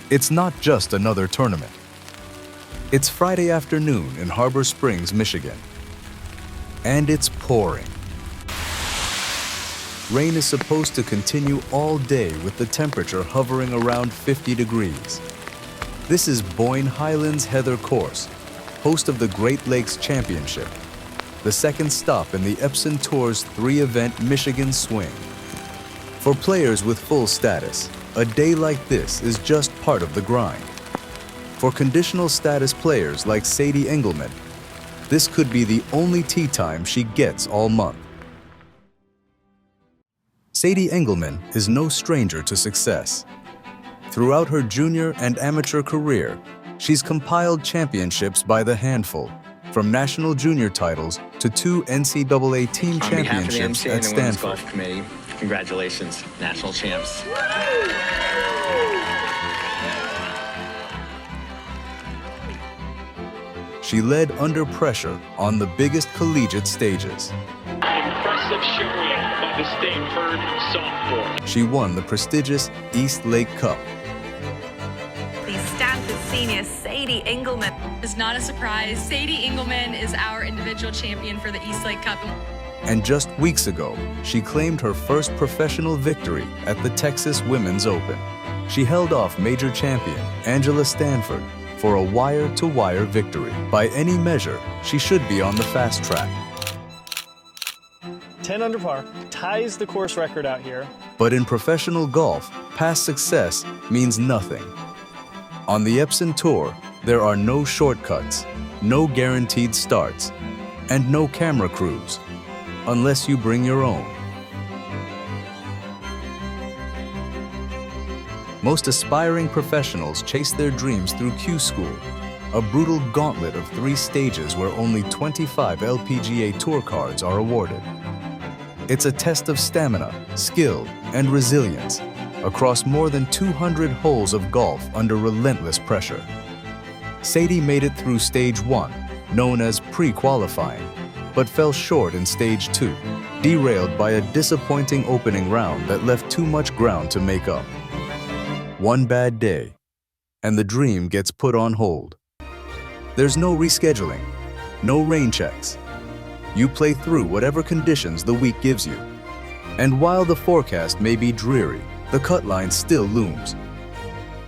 It's not just another tournament. It's Friday afternoon in Harbor Springs, Michigan. And it's pouring. Rain is supposed to continue all day with the temperature hovering around 50 degrees. This is Boyne Highlands Heather Course, host of the Great Lakes Championship, the second stop in the Epson Tour's 3-event Michigan Swing. For players with full status, a day like this is just part of the grind. For conditional status players like Sadie Engelman, this could be the only tee time she gets all month. Sadie Engelman is no stranger to success. Throughout her junior and amateur career, she's compiled championships by the handful, from national junior titles to 2 NCAA team championships at Stanford. Golf Committee, congratulations, national champs. She led under pressure on the biggest collegiate stages. Impressive showing by the Stanford sophomore. She won the prestigious East Lake Cup. The Stanford senior Sadie Engelman. It's not a surprise. Sadie Engelman is our individual champion for the East Lake Cup. And just weeks ago, she claimed her first professional victory at the Texas Women's Open. She held off major champion Angela Stanford for a wire-to-wire victory. By any measure, she should be on the fast track. 10 under par, ties the course record out here. But in professional golf, past success means nothing. On the Epson Tour, there are no shortcuts, no guaranteed starts, and no camera crews, unless you bring your own. Most aspiring professionals chase their dreams through Q School, a brutal gauntlet of 3 stages where only 25 LPGA Tour cards are awarded. It's a test of stamina, skill, and resilience across more than 200 holes of golf under relentless pressure. Sadie made it through Stage 1, known as pre-qualifying, but fell short in Stage 2, derailed by a disappointing opening round that left too much ground to make up. One bad day, and the dream gets put on hold. There's no rescheduling, no rain checks. You play through whatever conditions the week gives you. And while the forecast may be dreary, the cut line still looms.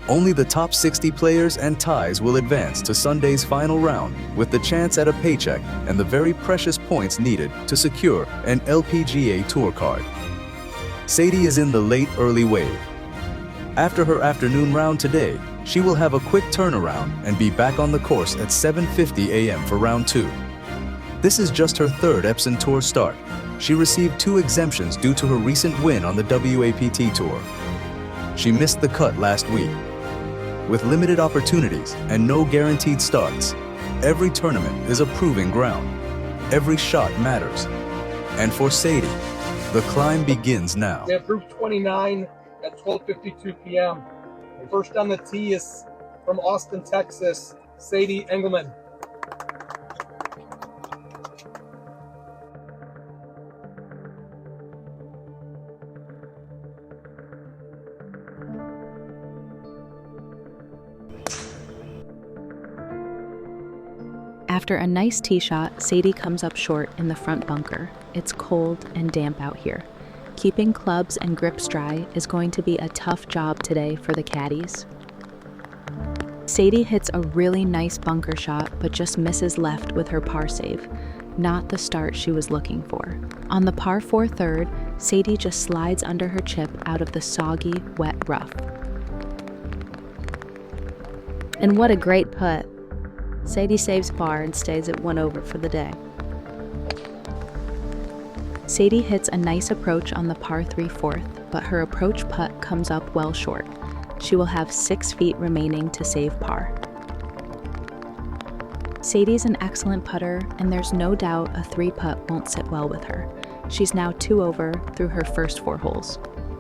Only the top 60 players and ties will advance to Sunday's final round with the chance at a paycheck and the very precious points needed to secure an LPGA Tour card. Sadie is in the late early wave. After her afternoon round today, she will have a quick turnaround and be back on the course at 7:50 a.m. for round 2. This is just her 3rd Epson Tour start. She received 2 exemptions due to her recent win on the WAPT Tour. She missed the cut last week. With limited opportunities and no guaranteed starts, every tournament is a proving ground. Every shot matters. And for Sadie, the climb begins now. We have Group 29 at 12:52 p.m. First on the tee is from Austin, Texas, Sadie Engelman. After a nice tee shot, Sadie comes up short in the front bunker. It's cold and damp out here. Keeping clubs and grips dry is going to be a tough job today for the caddies. Sadie hits a really nice bunker shot, but just misses left with her par save. Not the start she was looking for. On the par 4 third, Sadie just slides under her chip out of the soggy, wet rough. And what a great putt. Sadie saves par and stays at 1 over for the day. Sadie hits a nice approach on the par 3 fourth, but her approach putt comes up well short. She will have 6 feet remaining to save par. Sadie's an excellent putter, and there's no doubt a 3 putt won't sit well with her. She's now 2 over through her first 4 holes.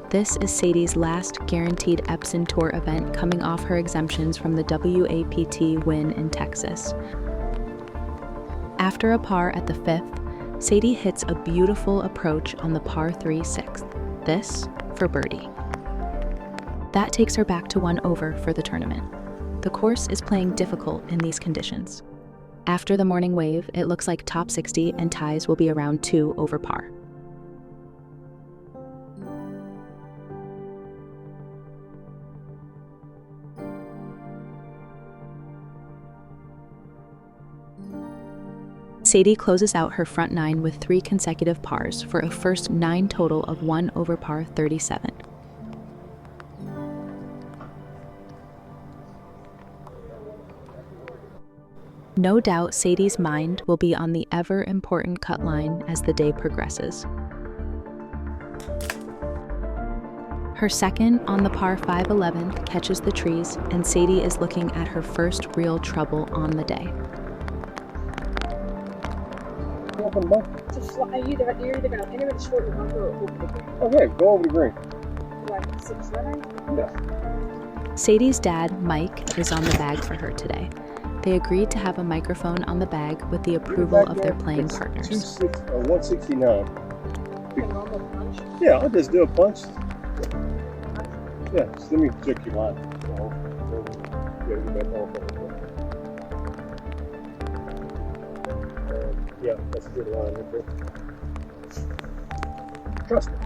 This is Sadie's last guaranteed Epson Tour event, coming off her exemptions from the WAPT win in Texas. After a par at the 5th, Sadie hits a beautiful approach on the par 3 6th, this for birdie. That takes her back to 1 over for the tournament. The course is playing difficult in these conditions. After the morning wave, it looks like top 60 and ties will be around 2 over par. Sadie closes out her front 9 with 3 consecutive pars for a first 9 total of 1 over par 37. No doubt Sadie's mind will be on the ever-important cut line as the day progresses. Her second on the par 5-11 catches the trees, and Sadie is looking at her first real trouble on the day. You're either going to enter the short or go over the green. Okay, go over the green. Like 6 running? Yeah. Sadie's dad, Mike, is on the bag for her today. They agreed to have a microphone on the bag with the approval of their playing partners. 169. A normal punch? Yeah, I'll just do a punch. Yeah, just let me check your line. Yeah, that's a good line right there. Trust me.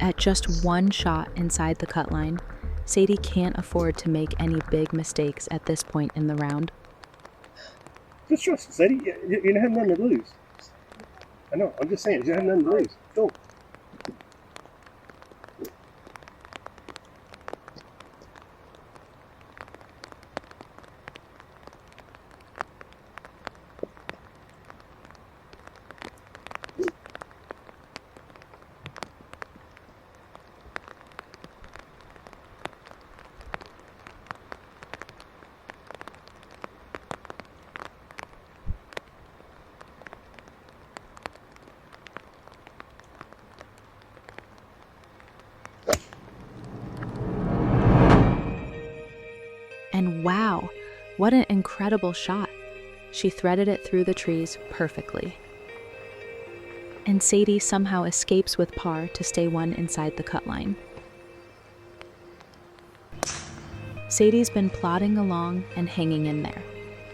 At just 1 shot inside the cut line, Sadie can't afford to make any big mistakes at this point in the round. Just trust, Sadie. You don't have nothing to lose. I know. I'm just saying, you have nothing to lose. Go. And wow, what an incredible shot. She threaded it through the trees perfectly. And Sadie somehow escapes with par to stay 1 inside the cut line. Sadie's been plodding along and hanging in there.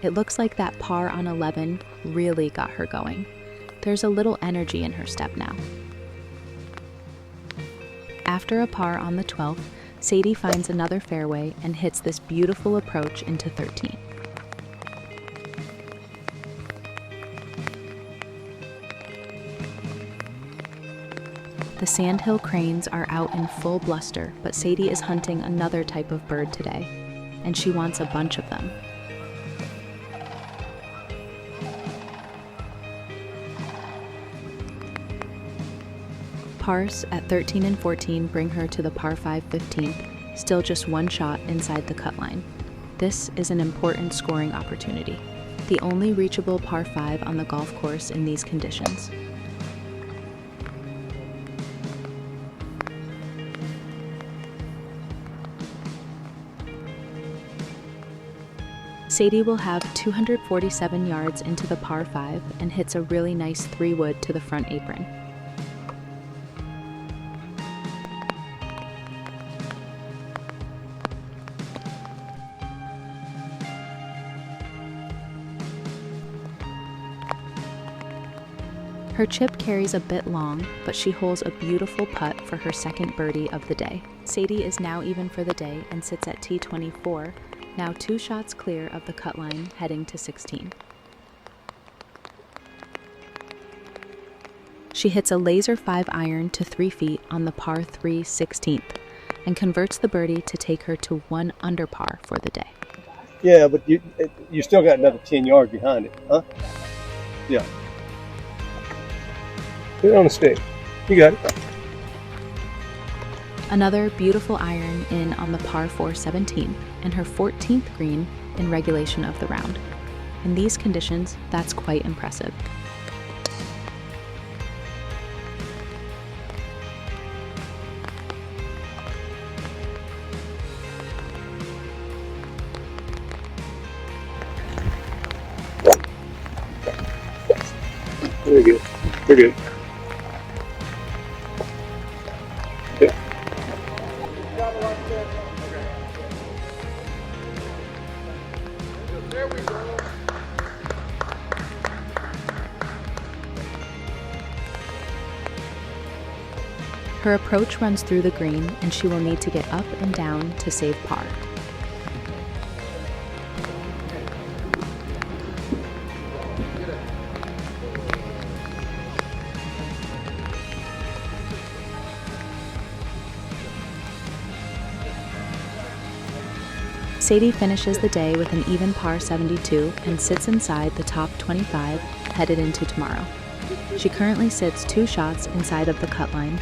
It looks like that par on 11 really got her going. There's a little energy in her step now. After a par on the 12th, Sadie finds another fairway and hits this beautiful approach into 13. The sandhill cranes are out in full bluster, but Sadie is hunting another type of bird today, and she wants a bunch of them. Pars at 13 and 14 bring her to the par 5 15th, still just 1 shot inside the cut line. This is an important scoring opportunity, the only reachable par 5 on the golf course in these conditions. Sadie will have 247 yards into the par 5 and hits a really nice 3-wood to the front apron. Her chip carries a bit long, but she holes a beautiful putt for her second birdie of the day. Sadie is now even for the day and sits at T24, now 2 shots clear of the cut line, heading to 16. She hits a laser 5 iron to 3 feet on the par 3 16th and converts the birdie to take her to 1 under par for the day. Yeah, but you still got another 10 yards behind it, huh? Yeah. Put it on the stick. You got it. Another beautiful iron in on the par 4 17th and her 14th green in regulation of the round. In these conditions, that's quite impressive. Very good. Very good. Yep. There we go. Her approach runs through the green, and she will need to get up and down to save par. Sadie finishes the day with an even par 72 and sits inside the top 25 headed into tomorrow. She currently sits 2 shots inside of the cut line.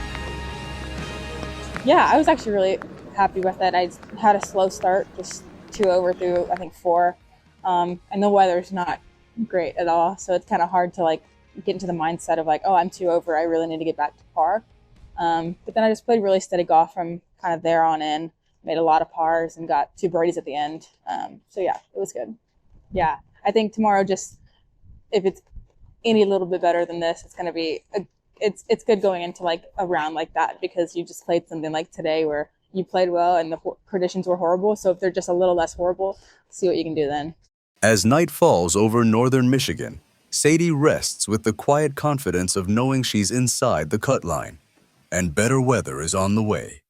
Yeah, I was actually really happy with it. I had a slow start, just 2 over through, I think, 4. And the weather's not great at all, so it's kind of hard to like get into the mindset of like, oh, I'm 2 over, I really need to get back to par. But then I just played really steady golf from kind of there on in, made a lot of pars and got 2 birdies at the end. So yeah, it was good. Yeah, I think tomorrow, just if it's any little bit better than this, it's going to be it's good going into like a round like that, because you just played something like today where you played well and the conditions were horrible. So if they're just a little less horrible, see what you can do then. As night falls over northern Michigan, Sadie rests with the quiet confidence of knowing she's inside the cut line, and better weather is on the way.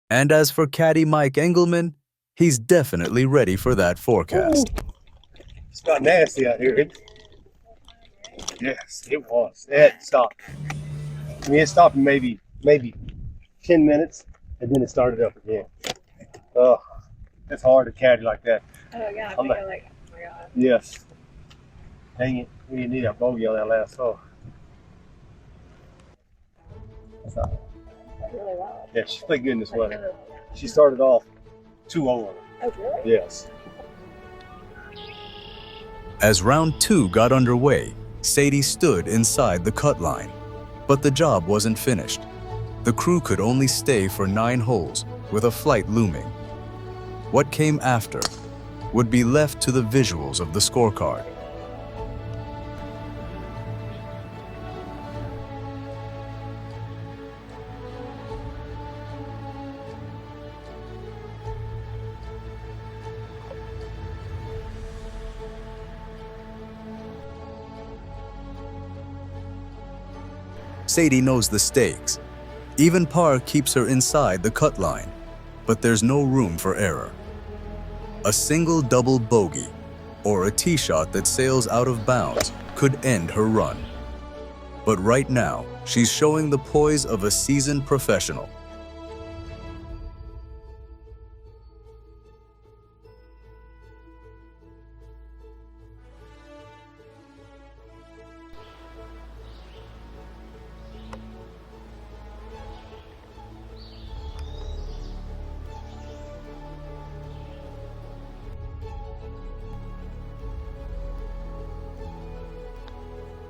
And as for caddy Mike Engelman, he's definitely ready for that forecast. It's not nasty out here. Yes, it was. It stopped. I mean, it stopped in maybe 10 minutes, and then it started up again. Oh, it's hard to caddy like that. Oh yeah, I'm like, oh my god. Yes. Dang it, we didn't need a bogey on that last hole. That's not. Really well. Yeah, she played good in this weather. She started off 2 over. Oh really? Yes. As round 2 got underway, Sadie stood inside the cut line, but the job wasn't finished. The crew could only stay for 9 holes, with a flight looming. What came after would be left to the visuals of the scorecard. Sadie knows the stakes. Even par keeps her inside the cut line, but there's no room for error. A single double bogey or a tee shot that sails out of bounds could end her run. But right now, she's showing the poise of a seasoned professional.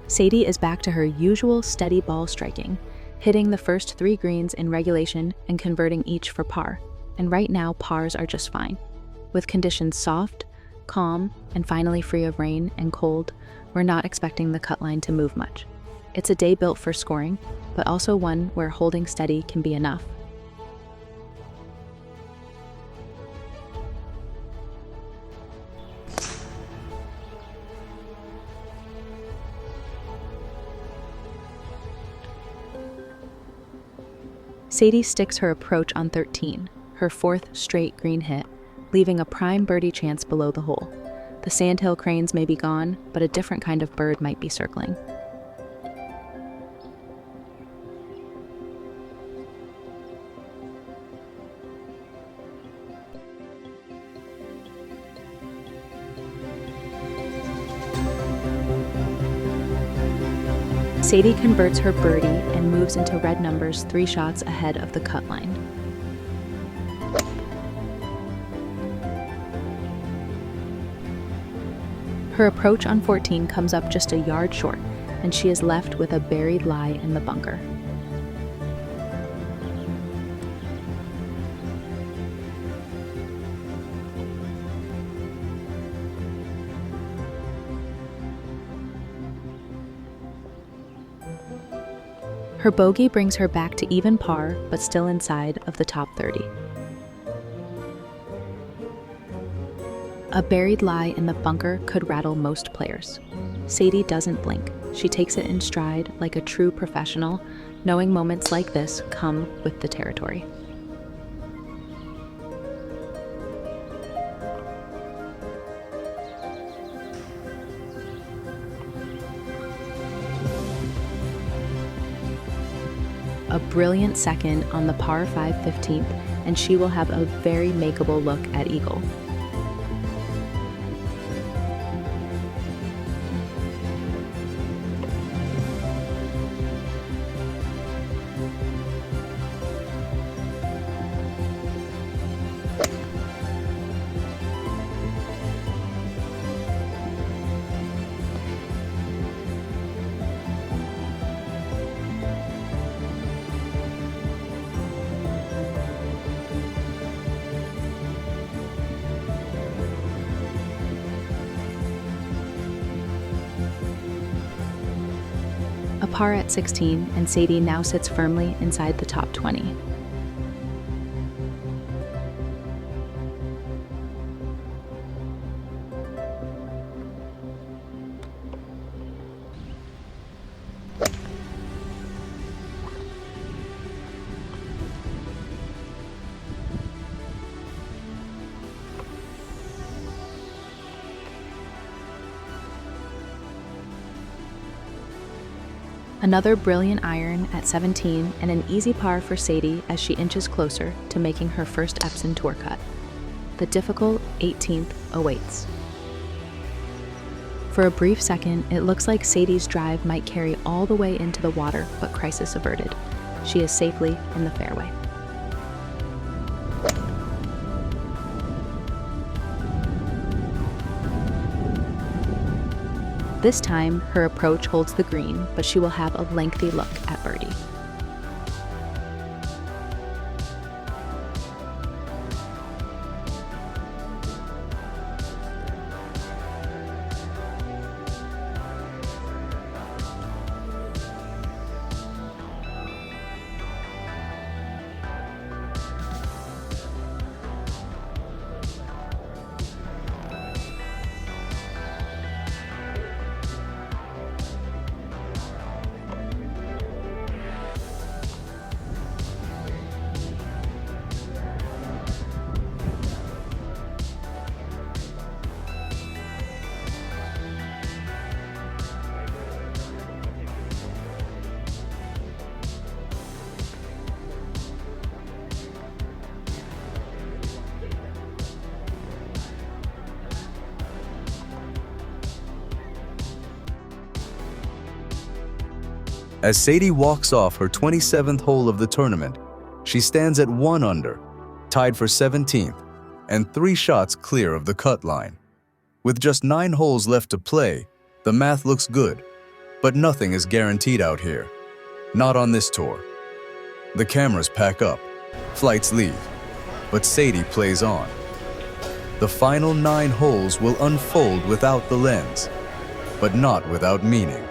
Sadie is back to her usual steady ball striking, hitting the first 3 greens in regulation and converting each for par. And right now, pars are just fine. With conditions soft, calm, and finally free of rain and cold, we're not expecting the cut line to move much. It's a day built for scoring, but also one where holding steady can be enough. Sadie sticks her approach on 13, her 4th straight green hit, leaving a prime birdie chance below the hole. The sandhill cranes may be gone, but a different kind of bird might be circling. Sadie converts her birdie and moves into red numbers 3 shots ahead of the cut line. Her approach on 14 comes up just a yard short, and she is left with a buried lie in the bunker. Her bogey brings her back to even par, but still inside of the top 30. A buried lie in the bunker could rattle most players. Sadie doesn't blink. She takes it in stride like a true professional, knowing moments like this come with the territory. A brilliant second on the par 5 15th, and she will have a very makeable look at eagle. A par at 16, and Sadie now sits firmly inside the top 20. Another brilliant iron at 17 and an easy par for Sadie as she inches closer to making her first Epson Tour cut. The difficult 18th awaits. For a brief second, it looks like Sadie's drive might carry all the way into the water, but crisis averted. She is safely in the fairway. This time, her approach holds the green, but she will have a lengthy look at birdie. As Sadie walks off her 27th hole of the tournament, she stands at 1 under, tied for 17th, and 3 shots clear of the cut line. With just 9 holes left to play, the math looks good, but nothing is guaranteed out here. Not on this tour. The cameras pack up, flights leave, but Sadie plays on. The final 9 holes will unfold without the lens, but not without meaning.